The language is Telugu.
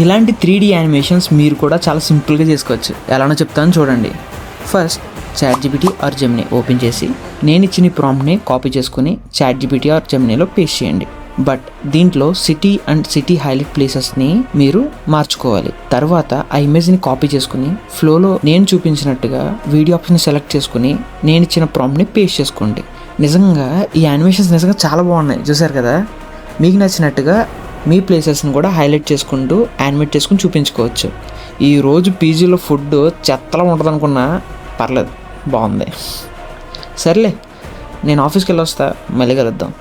ఇలాంటి 3D యానిమేషన్స్ మీరు కూడా చాలా సింపుల్గా చేసుకోవచ్చు. ఎలానో చెప్తాను చూడండి. First ChatGPT or Gemini open చేసి నేను ఇచ్చిన ప్రాంప్ట్ని కాపీ చేసుకుని ChatGPT ఆర్ జెమినీలో పేస్ట్ చేయండి. బట్ దీంట్లో సిటీ అండ్ సిటీ హైలైట్ ప్లేసెస్ని మీరు మార్చుకోవాలి. తర్వాత ఆ ఇమేజ్ని కాపీ చేసుకుని ఫ్లోలో నేను చూపించినట్టుగా వీడియో ఆప్షన్ సెలెక్ట్ చేసుకుని నేను ఇచ్చిన ప్రాంప్ట్ని పేస్ట్ చేసుకోండి. నిజంగా ఈ యానిమేషన్స్ నిజంగా చాలా బాగున్నాయి, చూసారు కదా. మీకు నచ్చినట్టుగా మీ ప్లేసెస్ని కూడా హైలైట్ చేసుకుంటూ యానిమేట్ చేసుకుని చూపించుకోవచ్చు. ఈరోజు పీజీలో ఫుడ్ చెత్తలా ఉంటుంది అనుకున్నా పర్లేదు, బాగుంది. సర్లే, నేను ఆఫీస్కి వెళ్ళి వస్తా, మళ్ళీ కలుద్దాం.